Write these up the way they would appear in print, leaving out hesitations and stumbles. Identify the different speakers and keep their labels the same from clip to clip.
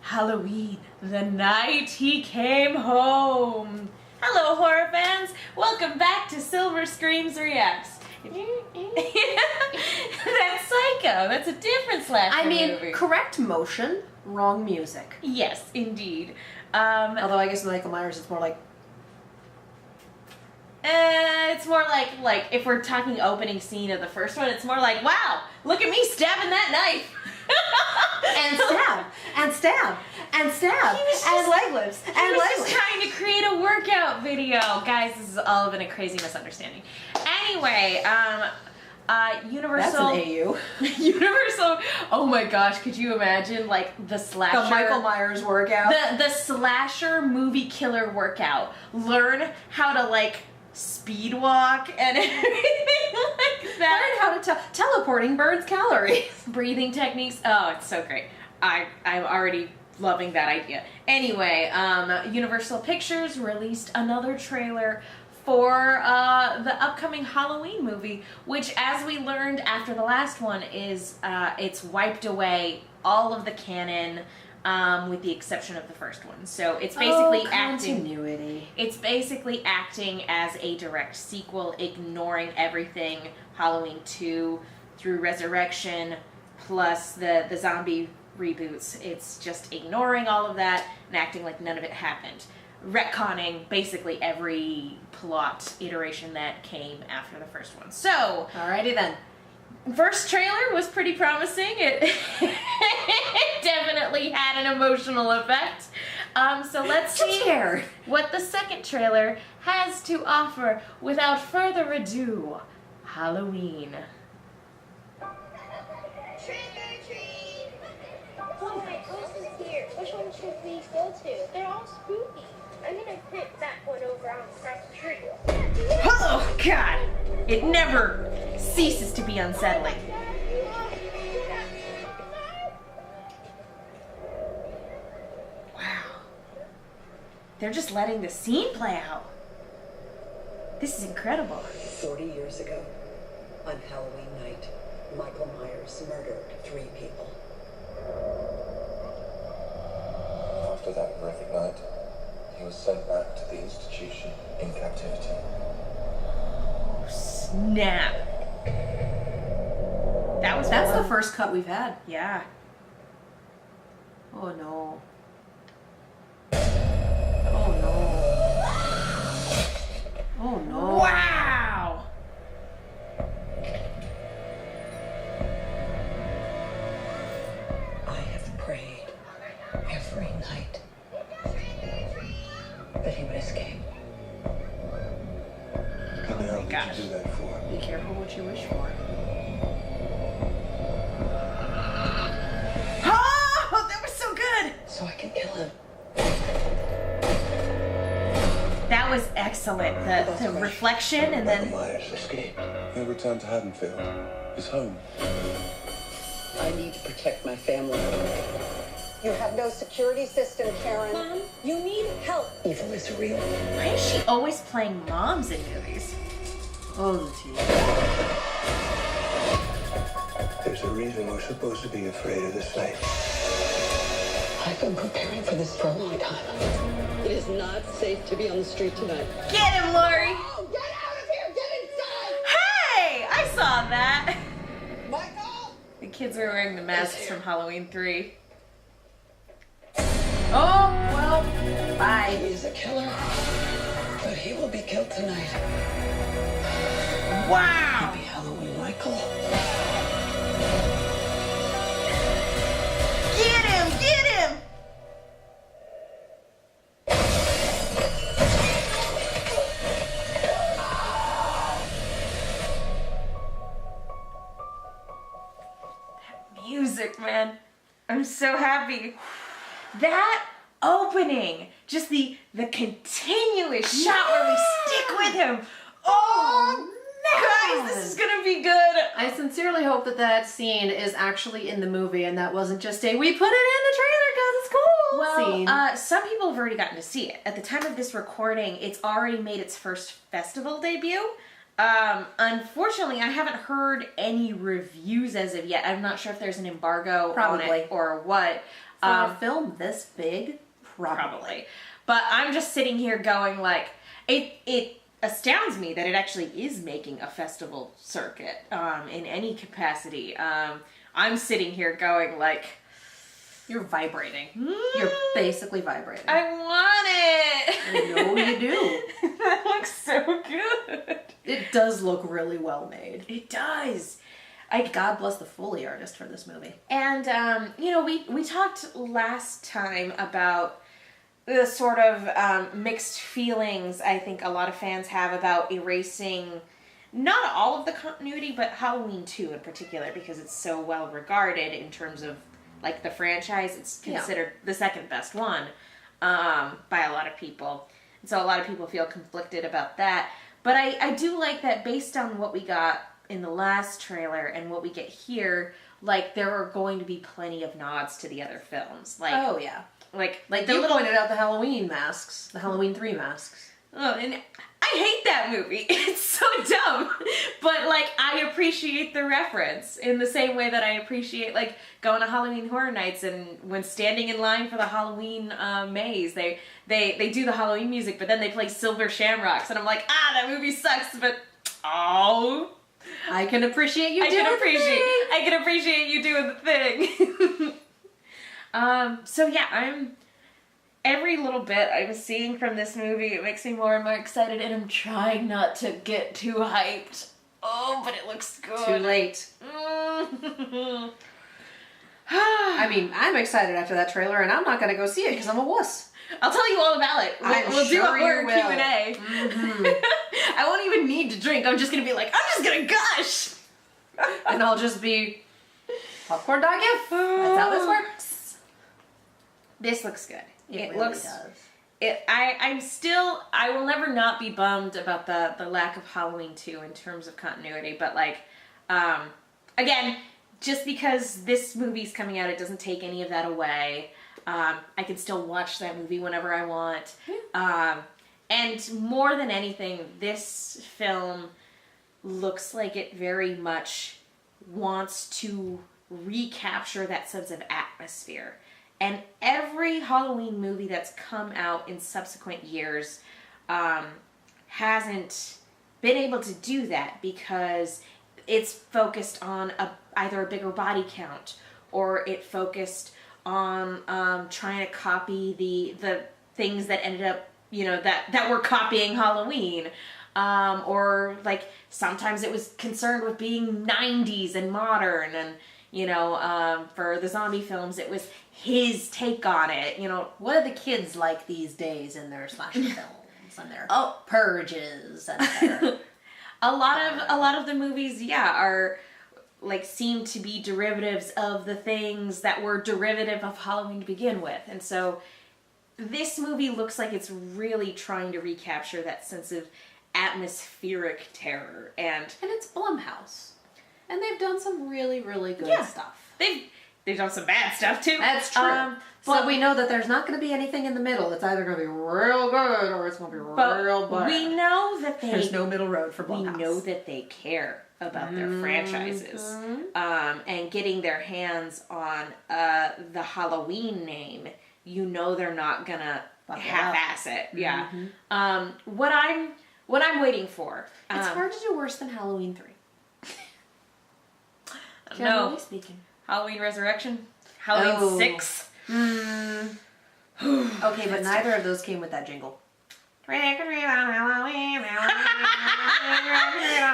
Speaker 1: Halloween, the night he came home. Hello, horror fans. Welcome back to Silver Screams Reacts. That's Psycho. That's a different slasher movie.
Speaker 2: Correct motion, wrong music.
Speaker 1: Yes, indeed.
Speaker 2: Although I guess Michael Myers is more like...
Speaker 1: It's more like if we're talking opening scene of the first one, it's more like, wow, look at me stabbing that knife.
Speaker 2: and stab, and stab, and stab, and leg lifts, and
Speaker 1: leg
Speaker 2: lifts.
Speaker 1: He was just trying to create a workout video. Guys, this has all been a crazy misunderstanding. Anyway, Universal...
Speaker 2: That's an AU.
Speaker 1: Universal... Oh my gosh, could you imagine, like, the slasher...
Speaker 2: The Michael Myers workout.
Speaker 1: The slasher movie killer workout. Learn how to, like, speed walk and everything like that.
Speaker 2: Learn how to teleporting burns calories.
Speaker 1: Breathing techniques. Oh, it's so great. I'm already loving that idea. Anyway, Universal Pictures released another trailer for the upcoming Halloween movie, which, as we learned after the last one, is it's wiped away all of the canon, with the exception of the first one. So it's basically
Speaker 2: continuity.
Speaker 1: It's basically acting as a direct sequel, ignoring everything Halloween 2 through Resurrection, plus the zombie reboots. It's just ignoring all of that and acting like none of it happened. Retconning basically every plot iteration that came after the first one. So,
Speaker 2: alrighty then.
Speaker 1: First trailer was pretty promising. It definitely had an emotional effect. So let's see what the second trailer has to offer. Without further ado, Halloween.
Speaker 3: Trick or treat! Oh, my house is here. Which one should we go to? They're all spooky. I'm gonna pick that one over on across the street.
Speaker 1: Oh, God! It never ceases to be unsettling. Wow. They're just letting the scene play out. This is incredible.
Speaker 4: 40 years ago, on Halloween night, Michael Myers murdered 3 people.
Speaker 5: After that horrific night, he was sent back to the institution in captivity.
Speaker 1: Snap. That's
Speaker 2: the first cut we've had.
Speaker 1: Yeah.
Speaker 2: Oh no. Oh no. Oh no.
Speaker 1: Wow.
Speaker 4: I have prayed every night that he would escape.
Speaker 5: How the hell did you do that for?
Speaker 2: Be careful what you wish for.
Speaker 1: Oh, that was so good.
Speaker 4: So I can kill him.
Speaker 1: That was excellent. The reflection and then...
Speaker 5: Michael Myers escaped. He'll return to Haddonfield, his home.
Speaker 4: I need to protect my family. You have no security system, Karen.
Speaker 3: Mom, you need help.
Speaker 4: Evil is real.
Speaker 1: Why is she always playing moms in movies?
Speaker 2: Oh, the tea.
Speaker 5: There's a reason we're supposed to be afraid of this night.
Speaker 4: I've been preparing for this for a long time. It is not safe to be on the street tonight.
Speaker 1: Get him, Lori!
Speaker 4: Oh, get out of here! Get inside!
Speaker 1: Hey! I saw that!
Speaker 4: Michael!
Speaker 1: The kids were wearing the masks from Halloween 3. Oh, well, bye.
Speaker 4: He is a killer, but he will be killed tonight.
Speaker 1: Wow!
Speaker 4: Happy Halloween, Michael.
Speaker 1: Get him! Get him! That music, man. I'm so happy. That opening, just the continuous shot where we stick with him. Oh, guys, this is gonna be good.
Speaker 2: I sincerely hope that that scene is actually in the movie and that wasn't just a we put it in the trailer because it's cool scene.
Speaker 1: Some people have already gotten to see it. At the time of this recording, it's already made its first festival debut. Unfortunately, I haven't heard any reviews as of yet. I'm not sure if there's an embargo on it or what.
Speaker 2: For a film this big,
Speaker 1: probably. But I'm just sitting here going like, it astounds me that it actually is making a festival circuit in any capacity. I'm sitting here going like,
Speaker 2: You're vibrating. You're basically vibrating.
Speaker 1: I want it.
Speaker 2: I know you do.
Speaker 1: That looks so good.
Speaker 2: It does look really well made.
Speaker 1: It does.
Speaker 2: God bless the Foley artist for this movie.
Speaker 1: And we talked last time about the sort of mixed feelings I think a lot of fans have about erasing not all of the continuity, but Halloween 2 in particular, because it's so well regarded in terms of like the franchise. It's considered the second best one by a lot of people. And so a lot of people feel conflicted about that. But I do like that based on what we got in the last trailer and what we get here, like there are going to be plenty of nods to the other films. Like,
Speaker 2: Oh, yeah.
Speaker 1: like
Speaker 2: Like
Speaker 1: the
Speaker 2: you
Speaker 1: little
Speaker 2: pointed out the Halloween masks. The Halloween 3 masks.
Speaker 1: Oh, and I hate that movie. It's so dumb. But, like, I appreciate the reference in the same way that I appreciate, like, going to Halloween Horror Nights and when standing in line for the Halloween maze, they do the Halloween music, but then they play Silver Shamrocks, and I'm like, that movie sucks, but, oh.
Speaker 2: I can appreciate you
Speaker 1: I can appreciate you doing the thing. So, yeah, every little bit I'm seeing from this movie, it makes me more and more excited, and I'm trying not to get too hyped. Oh, but it looks good.
Speaker 2: Too late. I mean, I'm excited after that trailer, and I'm not going to go see it because I'm a wuss.
Speaker 1: I'll tell you all about it. We'll do a
Speaker 2: sure you
Speaker 1: horror
Speaker 2: will.
Speaker 1: Q&A. I won't even need to drink. I'm just going to be like, I'm just going to gush.
Speaker 2: And I'll just be popcorn dog if. That's how this works.
Speaker 1: This looks good.
Speaker 2: It really
Speaker 1: looks.
Speaker 2: does.
Speaker 1: I will never not be bummed about the lack of Halloween 2 in terms of continuity, but like, again, just because this movie's coming out, it doesn't take any of that away. I can still watch that movie whenever I want. And more than anything, this film looks like it very much wants to recapture that sense of atmosphere. And every Halloween movie that's come out in subsequent years hasn't been able to do that because it's focused on either a bigger body count or it focused on trying to copy the things that ended up, that were copying Halloween. Or like sometimes it was concerned with being 90s and modern, and for the zombie films it was his take on it.
Speaker 2: What are the kids like these days in their slasher films and their purges and their...
Speaker 1: a lot of the movies are like seem to be derivatives of the things that were derivative of Halloween to begin with. And so this movie looks like it's really trying to recapture that sense of atmospheric terror. And
Speaker 2: it's Blumhouse. And they've done some really, really good stuff.
Speaker 1: They've done some bad stuff too.
Speaker 2: That's true. But we know that there's not going to be anything in the middle. It's either going to be real good or it's going to be real bad.
Speaker 1: We know that
Speaker 2: there's no middle road for Blumhouse.
Speaker 1: We know that they care about their franchises. And getting their hands on the Halloween name, they're not going to half-ass it. Yeah. What I'm waiting for.
Speaker 2: It's hard to do worse than Halloween 3.
Speaker 1: No.
Speaker 2: Speaking.
Speaker 1: Halloween Resurrection? Halloween 6?
Speaker 2: Okay, but neither of those came with that jingle.
Speaker 1: Trick or treat on Halloween,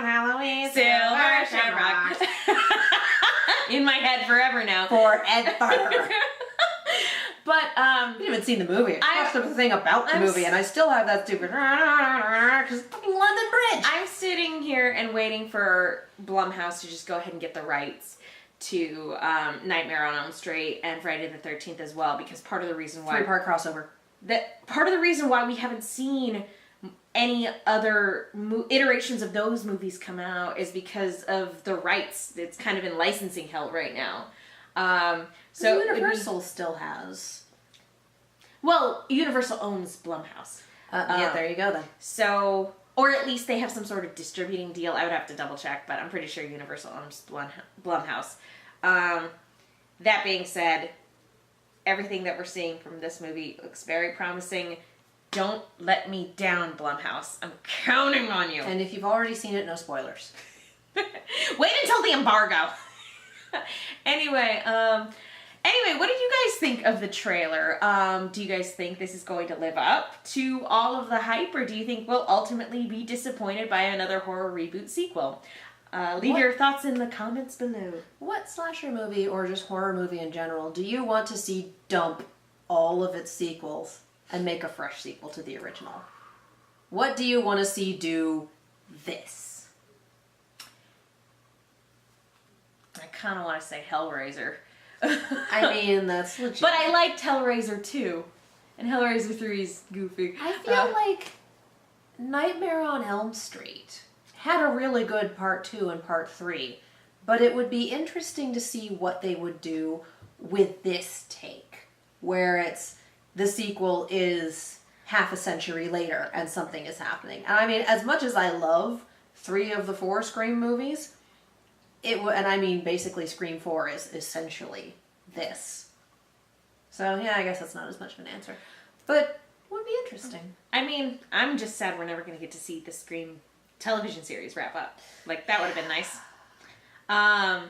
Speaker 1: Halloween, Silver Shamrock. In my head forever now.
Speaker 2: Forever.
Speaker 1: But,
Speaker 2: I didn't even see the movie. I watched the thing about the movie, and I still have that stupid... Because it's fucking London Bridge!
Speaker 1: I'm sitting here and waiting for Blumhouse to just go ahead and get the rights to Nightmare on Elm Street and Friday the 13th as well, because part of the reason why...
Speaker 2: 3-part crossover.
Speaker 1: Part of the reason why we haven't seen any other iterations of those movies come out is because of the rights. It's kind of in licensing hell right now. So
Speaker 2: Universal still has.
Speaker 1: Well, Universal owns Blumhouse.
Speaker 2: There you go then.
Speaker 1: So, or at least they have some sort of distributing deal. I would have to double check, but I'm pretty sure Universal owns Blumhouse. That being said, everything that we're seeing from this movie looks very promising. Don't let me down, Blumhouse. I'm counting on you.
Speaker 2: And if you've already seen it, no spoilers.
Speaker 1: Wait until the embargo. Anyway, what did you guys think of the trailer? Do you guys think this is going to live up to all of the hype, or do you think we'll ultimately be disappointed by another horror reboot sequel? Leave your thoughts in the comments below.
Speaker 2: What slasher movie, or just horror movie in general, do you want to see dump all of its sequels and make a fresh sequel to the original? What do you want to see do this?
Speaker 1: I kind of want to say Hellraiser.
Speaker 2: I mean, that's legit.
Speaker 1: But I liked Hellraiser 2. And Hellraiser 3 is goofy.
Speaker 2: I feel like Nightmare on Elm Street had a really good part 2 and part 3. But it would be interesting to see what they would do with this take. Where it's the sequel is half a century later and something is happening. And I mean, as much as I love 3 of the 4 Scream movies, and I mean, basically Scream 4 is essentially this. So yeah, I guess that's not as much of an answer. But would be interesting.
Speaker 1: I mean, I'm just sad we're never going to get to see the Scream television series wrap up. Like, that would have been nice. I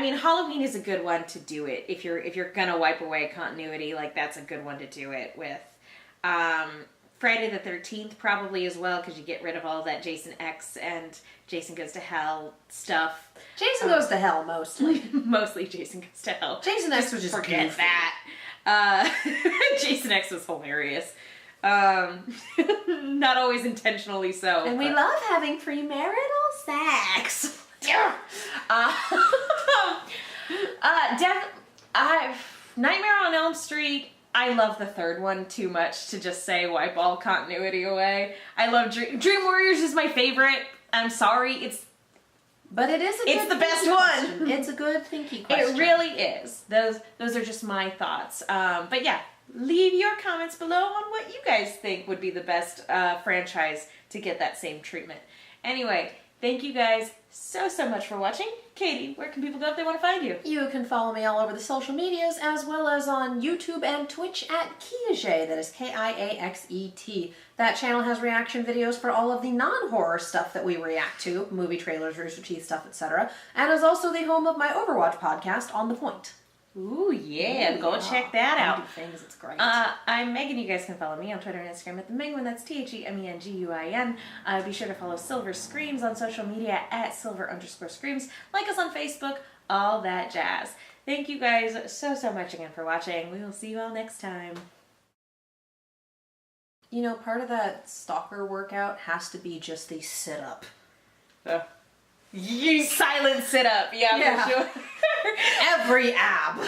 Speaker 1: mean, Halloween is a good one to do it. If you're going to wipe away continuity, like, that's a good one to do it with. Friday the 13th probably as well, because you get rid of all that Jason X and Jason Goes to Hell stuff.
Speaker 2: Jason Goes to Hell, mostly.
Speaker 1: Mostly Jason Goes to Hell.
Speaker 2: Jason X was just
Speaker 1: forget
Speaker 2: goofy.
Speaker 1: that. Jason X was hilarious. Not always intentionally so.
Speaker 2: And we love having premarital sex.
Speaker 1: Nightmare on Elm Street. I love the third one too much to just say wipe all continuity away. I love Dream Warriors is my favorite. I'm sorry,
Speaker 2: But it is
Speaker 1: it's the best one.
Speaker 2: It's a good thinky question.
Speaker 1: It really is. Those are just my thoughts. But yeah, leave your comments below on what you guys think would be the best franchise to get that same treatment. Anyway, thank you guys so much for watching. Katie, where can people go if they want to find you?
Speaker 2: You can follow me all over the social medias, as well as on YouTube and Twitch at Kiaxet. That is Kiaxet. That channel has reaction videos for all of the non-horror stuff that we react to, movie trailers, Rooster Teeth stuff, etc. And is also the home of my Overwatch podcast, On The Point.
Speaker 1: Ooh, yeah. Go check that out.
Speaker 2: I do things, it's great.
Speaker 1: I'm Megan. You guys can follow me on Twitter and Instagram at The Menguin. That's TheMenguin. Be sure to follow Silver Screams on social media at Silver_Screams. Like us on Facebook, all that jazz. Thank you guys so much again for watching. We will see you all next time.
Speaker 2: You know, part of that stalker workout has to be just the sit-up.
Speaker 1: You silent sit up, yeah. For sure.
Speaker 2: Every ab.